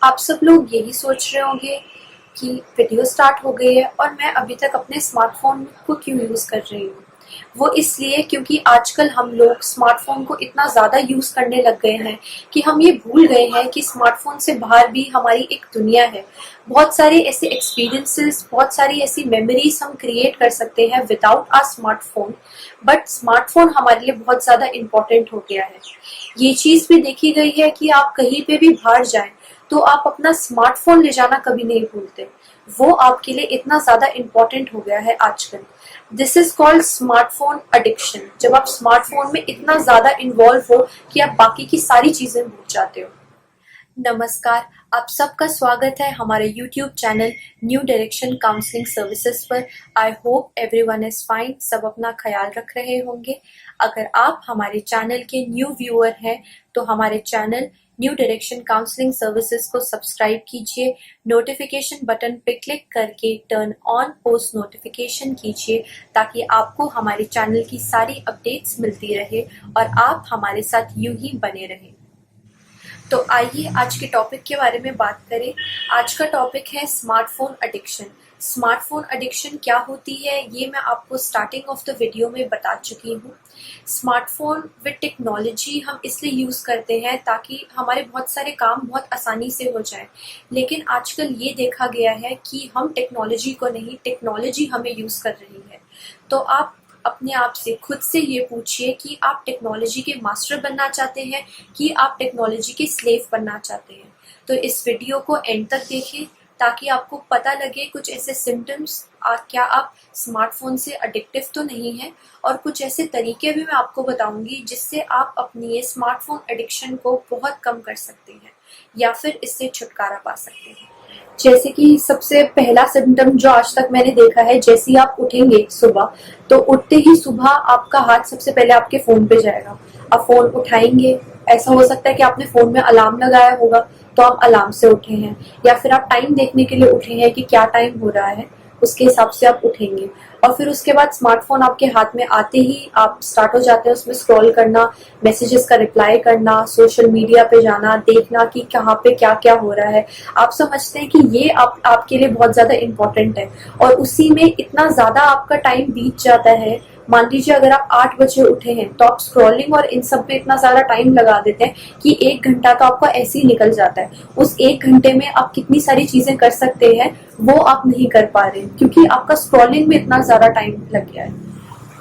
आप सब लोग यही सोच रहे होंगे कि वीडियो स्टार्ट हो गई है और मैं अभी तक अपने स्मार्टफोन को क्यों यूज़ कर रही हूँ। वो इसलिए क्योंकि आजकल हम लोग स्मार्टफोन को इतना ज़्यादा यूज़ करने लग गए हैं कि हम ये भूल गए हैं कि स्मार्टफोन से बाहर भी हमारी एक दुनिया है। बहुत सारे ऐसे एक्सपीरियंसेस, बहुत सारी ऐसी मेमोरीज हम क्रिएट कर सकते हैं without a smartphone. But smartphone हमारे लिए बहुत ज़्यादा इम्पोर्टेंट हो गया है। ये चीज़ भी देखी गई है कि आप कहीं पे भी बाहर जाएं तो आप अपना स्मार्टफोन ले जाना कभी नहीं भूलते। वो आपके लिए इतना ज्यादा इम्पोर्टेंट हो गया है आजकल। This is called smartphone addiction. जब आप स्मार्टफोन में इतना ज्यादा इन्वॉल्व हो कि आप बाकी की सारी चीजें भूल जाते हो। नमस्कार, आप सबका स्वागत है हमारे YouTube channel new direction counselling services पर। I hope everyone is fine, सब अपना ख्याल रख रहे होंगे। अगर आप हमारे चैनल के न्यू व्यूअर हैं तो हमारे channel new direction counselling services को सब्सक्राइब कीजिए, नोटिफिकेशन बटन पे क्लिक करके टर्न ऑन पोस्ट नोटिफिकेशन कीजिए ताकि आपको हमारे चैनल की सारी अपडेट्स मिलती रहे और आप हमारे साथ यूं ही बने रहें। तो आइए आज के टॉपिक के बारे में बात करें। आज का टॉपिक है स्मार्टफोन एडिक्शन। स्मार्टफोन एडिक्शन क्या होती है ये मैं आपको स्टार्टिंग ऑफ द वीडियो में बता चुकी हूँ। स्मार्टफोन विद टेक्नोलॉजी हम इसलिए यूज़ करते हैं ताकि हमारे बहुत सारे काम बहुत आसानी से हो जाए। लेकिन आजकल ये देखा गया है कि हम टेक्नोलॉजी को नहीं, टेक्नोलॉजी हमें यूज़ कर रही है। तो आप अपने आप से खुद से ये पूछिए कि आप टेक्नोलॉजी के मास्टर बनना चाहते हैं कि आप टेक्नोलॉजी के स्लेव बनना चाहते हैं। तो इस वीडियो को एंड तक देखें ताकि आपको पता लगे कुछ ऐसे सिम्टम्स, क्या आप स्मार्टफोन से एडिक्टिव तो नहीं है, और कुछ ऐसे तरीके भी मैं आपको बताऊंगी जिससे आप अपनी ये स्मार्टफोन एडिक्शन को बहुत कम कर सकते हैं या फिर इससे छुटकारा पा सकते हैं। जैसे कि सबसे पहला सिम्टम जो आज तक मैंने देखा है, जैसे ही आप उठेंगे सुबह तो उठते ही सुबह आपका हाथ सबसे पहले आपके फोन पे जाएगा। आप फोन उठाएंगे, ऐसा हो सकता है कि आपने फोन में अलार्म लगाया होगा तो आप अलार्म से उठे हैं, या फिर आप टाइम देखने के लिए उठे हैं कि क्या टाइम हो रहा है, उसके हिसाब से आप उठेंगे। और फिर उसके बाद स्मार्टफोन आपके हाथ में आते ही आप स्टार्ट हो जाते हैं उसमें स्क्रॉल करना, मैसेजेस का रिप्लाई करना, सोशल मीडिया पे जाना, देखना कि कहाँ पे क्या क्या हो रहा है। आप समझते हैं कि ये आपके लिए बहुत ज्यादा इम्पोर्टेंट है और उसी में इतना ज्यादा आपका टाइम बीत जाता है। मान लीजिए अगर आप 8 बजे उठे हैं तो आप स्क्रॉलिंग और इन सब पे इतना ज्यादा टाइम लगा देते हैं कि 1 घंटा तो आपका ऐसे ही निकल जाता है। उस 1 घंटे में आप कितनी सारी चीजें कर सकते हैं वो आप नहीं कर पा रहे क्योंकि आपका स्क्रॉलिंग में इतना ज्यादा टाइम लग गया है।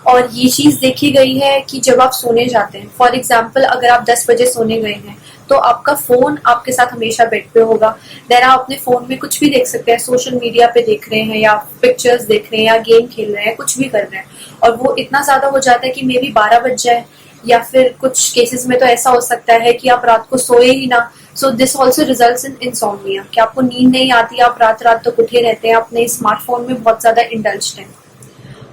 और ये चीज देखी गई है कि जब आप सोने जाते हैं, फॉर एग्जाम्पल अगर आप 10 बजे सोने गए हैं तो आपका फोन आपके साथ हमेशा बेड पे होगा। देन आप अपने फोन में कुछ भी देख सकते हैं, सोशल मीडिया पे देख रहे हैं या पिक्चर्स देख रहे हैं या गेम खेल रहे हैं, कुछ भी कर रहे हैं, और वो इतना ज्यादा हो जाता है कि मे बी 12 बज जाए, या फिर कुछ केसेस में तो ऐसा हो सकता है कि आप रात को सोए ही ना। So this also results in insomnia, कि आपको नींद नहीं आती, आप रात रात तक उठे रहते हैं, अपने स्मार्टफोन में बहुत ज्यादा इंडल्ज्ड हैं।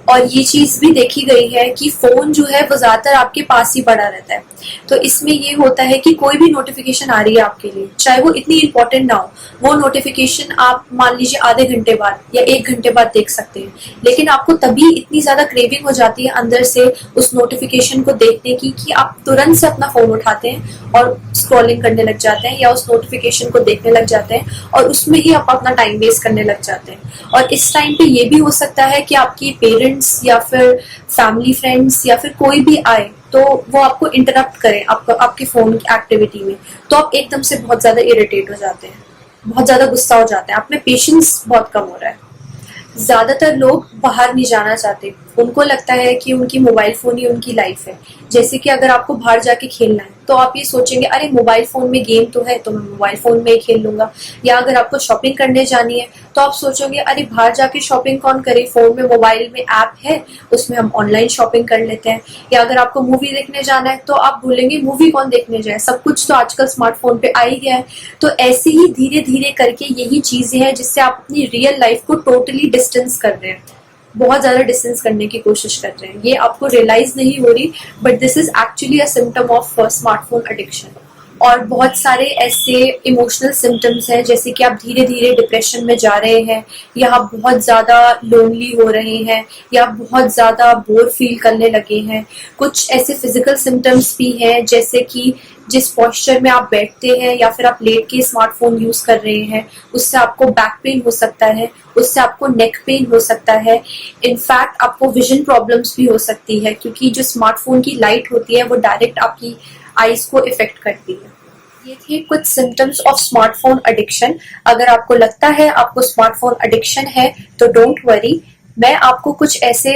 और ये चीज भी देखी गई है कि फोन जो है वो ज्यादातर आपके पास ही पड़ा रहता है। तो इसमें ये होता है कि कोई भी नोटिफिकेशन आ रही है आपके लिए, चाहे वो इतनी इंपॉर्टेंट ना हो, वो नोटिफिकेशन आप मान लीजिए आधे घंटे बाद या 1 घंटे बाद देख सकते हैं, लेकिन आपको तभी इतनी ज्यादा क्रेविंग हो जाती है अंदर से उस नोटिफिकेशन को देखने की कि आप तुरंत से अपना फोन उठाते हैं और स्क्रॉलिंग करने लग जाते हैं या उस नोटिफिकेशन को देखने लग जाते हैं और उसमें ही आप अपना टाइम वेस्ट करने लग जाते हैं। और इस टाइम पे ये भी हो सकता है कि आपकी पेरेंट्स या फिर फैमिली फ्रेंड्स या फिर कोई भी आए तो वो आपको इंटरप्ट करें आपके फोन की एक्टिविटी में, तो आप एकदम से बहुत ज्यादा इरिटेट हो जाते हैं, बहुत ज्यादा गुस्सा हो जाते हैं, आप में पेशेंस बहुत कम हो रहा है। ज्यादातर लोग बाहर नहीं जाना चाहते, उनको लगता है कि उनकी मोबाइल फोन ही उनकी लाइफ है। जैसे कि अगर आपको बाहर जाके खेलना है तो आप ये सोचेंगे अरे मोबाइल फोन में गेम तो है तो मैं मोबाइल फोन में ही खेल लूंगा। या अगर आपको शॉपिंग करने जानी है तो आप सोचोगे अरे बाहर जाके शॉपिंग कौन करे, फोन में मोबाइल में ऐप है उसमें हम ऑनलाइन शॉपिंग कर लेते हैं। या अगर आपको मूवी देखने जाना है तो आप बोलेंगे मूवी कौन देखने जाए, सब कुछ तो आजकल स्मार्टफोन पे आ ही गया है। तो ऐसे ही धीरे धीरे करके यही चीजें हैं जिससे आप अपनी रियल लाइफ को टोटली डिस्टेंस कर रहे हैं, बहुत ज्यादा डिस्टेंस करने की कोशिश कर रहे हैं। ये आपको रियलाइज नहीं हो रही, but this is actually a symptom of smartphone addiction. और बहुत सारे ऐसे इमोशनल सिम्टम्स हैं, जैसे कि आप धीरे धीरे डिप्रेशन में जा रहे हैं, या आप बहुत ज्यादा लोनली हो रहे हैं, या बहुत ज्यादा बोर फील करने लगे हैं। कुछ ऐसे फिजिकल सिम्टम्स भी हैं जैसे कि जिस पोस्चर में आप बैठते हैं या फिर आप लेट के स्मार्टफोन यूज कर रहे हैं, उससे आपको बैक पेन हो सकता है, उससे आपको नेक पेन हो सकता है, इनफैक्ट आपको विजन प्रॉब्लम्स भी हो सकती है, क्योंकि जो स्मार्टफोन की लाइट होती है वो डायरेक्ट आपकी आईज को इफेक्ट करती है। ये थे कुछ सिम्टम्स ऑफ स्मार्टफोन एडिक्शन। अगर आपको लगता है आपको स्मार्टफोन एडिक्शन है तो डोंट वरी, मैं आपको कुछ ऐसे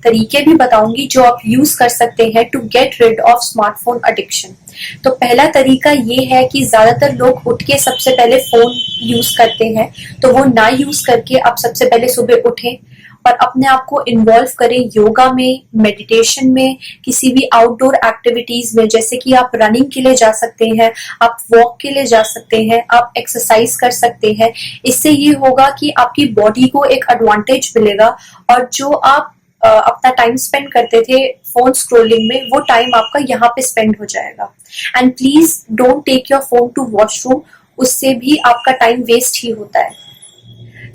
तरीके भी बताऊंगी जो आप यूज कर सकते हैं to get rid of smartphone addiction. तो पहला तरीका ये है कि ज्यादातर लोग उठ के सबसे पहले फोन यूज करते हैं, तो वो ना यूज करके आप सबसे पहले सुबह उठें और अपने आप को इन्वॉल्व करें योगा में, मेडिटेशन में, किसी भी आउटडोर एक्टिविटीज में, जैसे कि आप रनिंग के लिए जा सकते हैं, आप वॉक के लिए जा सकते हैं, आप एक्सरसाइज कर सकते हैं। इससे ये होगा कि आपकी बॉडी को एक एडवांटेज मिलेगा और जो आप अपना टाइम स्पेंड करते थे फोन स्क्रोलिंग में, वो टाइम आपका यहाँ पे स्पेंड हो जाएगा। And please don't take your phone to washroom, उससे भी आपका टाइम वेस्ट ही होता है।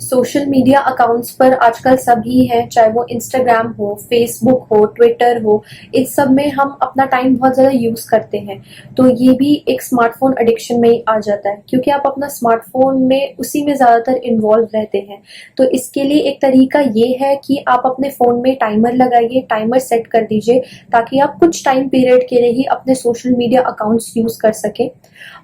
सोशल मीडिया अकाउंट्स पर आजकल सभी हैं, चाहे वो इंस्टाग्राम हो, फेसबुक हो, ट्विटर हो, इस सब में हम अपना टाइम बहुत ज़्यादा यूज़ करते हैं। तो ये भी एक स्मार्टफोन एडिक्शन में ही आ जाता है, क्योंकि आप अपना स्मार्टफोन में उसी में ज़्यादातर इन्वॉल्व रहते हैं। तो इसके लिए एक तरीका ये है कि आप अपने फ़ोन में टाइमर लगाइए, टाइमर सेट कर दीजिए, ताकि आप कुछ टाइम पीरियड के लिए ही अपने सोशल मीडिया अकाउंट्स यूज़ कर सकें।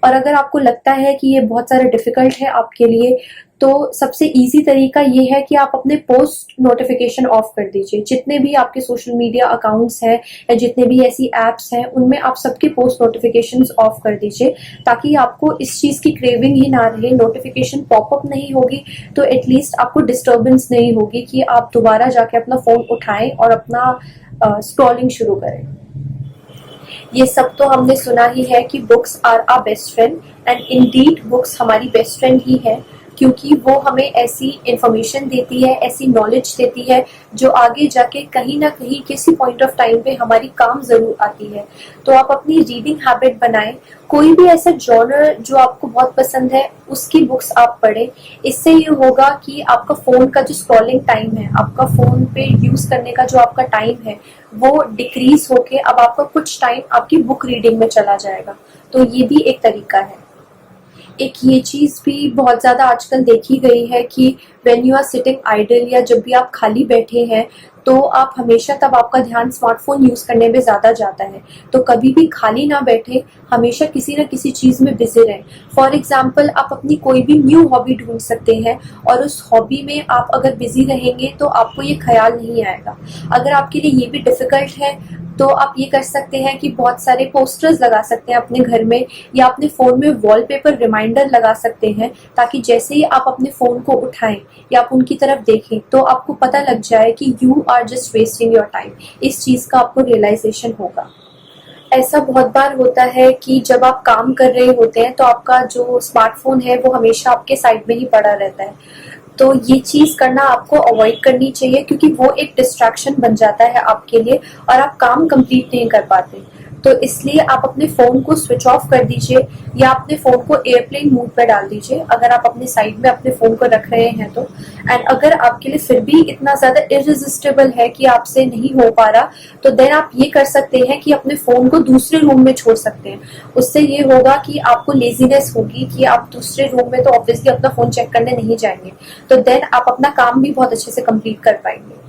और अगर आपको लगता है कि ये बहुत ज़्यादा डिफ़िकल्ट है आपके लिए, तो सबसे इजी तरीका ये है कि आप अपने पोस्ट नोटिफिकेशन ऑफ कर दीजिए। जितने भी आपके सोशल मीडिया अकाउंट्स हैं या जितने भी ऐसी एप्स हैं, उनमें आप सबके पोस्ट नोटिफिकेशंस ऑफ कर दीजिए, ताकि आपको इस चीज़ की क्रेविंग ही ना रहे। नोटिफिकेशन पॉपअप नहीं होगी तो एटलीस्ट आपको डिस्टर्बेंस नहीं होगी कि आप दोबारा जाके अपना फ़ोन उठाएं और अपना स्क्रॉलिंग शुरू करें। ये सब तो हमने सुना ही है कि books are our best friend, and indeed books हमारी बेस्ट फ्रेंड ही है, क्योंकि वो हमें ऐसी इंफॉर्मेशन देती है, ऐसी नॉलेज देती है जो आगे जाके कहीं ना कहीं किसी पॉइंट ऑफ टाइम पे हमारी काम जरूर आती है। तो आप अपनी रीडिंग हैबिट बनाएं, कोई भी ऐसा जॉनर जो आपको बहुत पसंद है उसकी बुक्स आप पढ़ें। इससे ये होगा कि आपका फ़ोन का जो स्क्रॉलिंग टाइम है, आपका फ़ोन पे यूज़ करने का जो आपका टाइम है, वो डिक्रीज होके अब आपका कुछ टाइम आपकी बुक रीडिंग में चला जाएगा। तो ये भी एक तरीका है। एक ये चीज़ भी बहुत ज़्यादा आजकल देखी गई है कि when you are sitting idle, या जब भी आप खाली बैठे हैं, तो आप हमेशा, तब आपका ध्यान स्मार्टफोन यूज़ करने में ज़्यादा जाता है। तो कभी भी खाली ना बैठे, हमेशा किसी न किसी चीज़ में बिजी रहें। फॉर एग्जाम्पल, आप अपनी कोई भी न्यू हॉबी ढूंढ सकते हैं और उस हॉबी में आप अगर बिजी रहेंगे तो आपको ये ख्याल नहीं आएगा। अगर आपके लिए ये भी डिफ़िकल्ट है तो आप ये कर सकते हैं कि बहुत सारे पोस्टर्स लगा सकते हैं अपने घर में, या अपने फ़ोन में वॉलपेपर रिमाइंडर लगा सकते हैं, ताकि जैसे ही आप अपने फ़ोन को उठाएं या आप उनकी तरफ देखें तो आपको पता लग जाए कि you are just wasting your time. इस चीज़ का आपको रियलाइजेशन होगा। ऐसा बहुत बार होता है कि जब आप काम कर रहे होते हैं तो आपका जो स्मार्टफोन है वो हमेशा आपके साइड में ही पड़ा रहता है। तो ये चीज़ करना आपको अवॉइड करनी चाहिए, क्योंकि वो एक डिस्ट्रैक्शन बन जाता है आपके लिए और आप काम कंप्लीट नहीं कर पाते। तो इसलिए आप अपने फ़ोन को स्विच ऑफ कर दीजिए, या अपने फ़ोन को एयरप्लेन मोड पर डाल दीजिए अगर आप अपने साइड में अपने फ़ोन को रख रहे हैं तो। एंड अगर आपके लिए फिर भी इतना ज़्यादा इररेजिस्टिबल है कि आपसे नहीं हो पा रहा, तो देन आप ये कर सकते हैं कि अपने फ़ोन को दूसरे रूम में छोड़ सकते हैं। उससे ये होगा कि आपको लेजीनेस होगी कि आप दूसरे रूम में तो ऑब्वियसली अपना फ़ोन चेक करने नहीं जाएंगे, तो देन आप अपना काम भी बहुत अच्छे से कंप्लीट कर पाएंगे।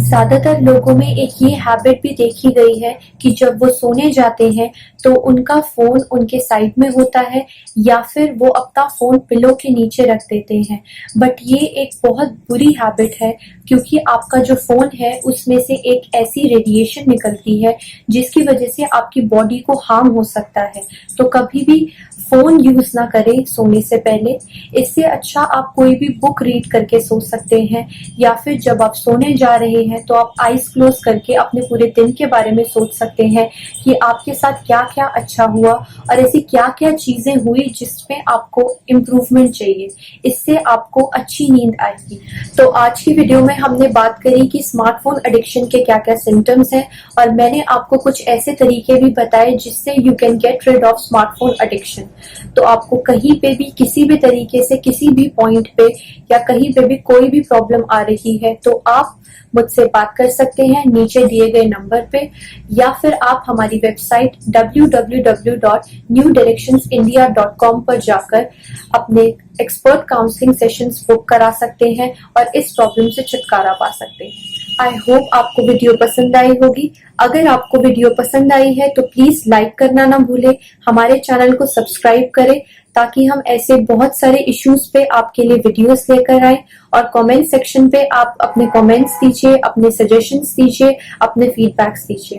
ज्यादातर लोगों में एक ये हैबिट भी देखी गई है कि जब वो सोने जाते हैं तो उनका फोन उनके साइड में होता है, या फिर वो अपना फोन पिलो के नीचे रख देते हैं। बट ये एक बहुत बुरी हैबिट है, क्योंकि आपका जो फोन है उसमें से एक ऐसी रेडिएशन निकलती है जिसकी वजह से आपकी बॉडी को हार्म हो सकता है। तो कभी भी फोन यूज ना करें सोने से पहले। इससे अच्छा आप कोई भी बुक रीड करके सो सकते हैं, या फिर जब आप सोने जा रहे हैं तो आप आईज क्लोज करके अपने पूरे दिन के बारे में सोच सकते हैं कि आपके साथ क्या क्या अच्छा हुआ और ऐसी क्या क्या चीजें हुई जिसमें आपको इम्प्रूवमेंट चाहिए। इससे आपको अच्छी नींद आएगी। तो आज की वीडियो में हमने बात करी कि स्मार्टफोन एडिक्शन के क्या क्या सिम्टम्स हैं, और मैंने आपको कुछ ऐसे तरीके भी बताए जिससे you can get rid of smartphone addiction. तो आपको कहीं पे भी किसी भी तरीके से किसी भी पॉइंट पे या कहीं पे भी कोई भी प्रॉब्लम आ रही है तो आप मुझसे बात कर सकते हैं नीचे दिए गए नंबर पे, या फिर आप हमारी वेबसाइट www.newdirectionsindia.com पर जाकर अपने एक्सपर्ट काउंसलिंग सेशंस बुक करा सकते हैं और इस प्रॉब्लम से छुटकारा पा सकते हैं। आई होप आपको वीडियो पसंद आई होगी। अगर आपको वीडियो पसंद आई है तो प्लीज लाइक करना ना भूलें, हमारे चैनल को सब्सक्राइब करें ताकि हम ऐसे बहुत सारे इश्यूज पे आपके लिए वीडियोस लेकर आए। और कमेंट सेक्शन पे आप अपने कमेंट्स दीजिए, अपने सजेशंस दीजिए, अपने फीडबैक्स दीजिए।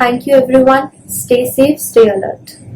Thank you everyone, stay safe, stay alert.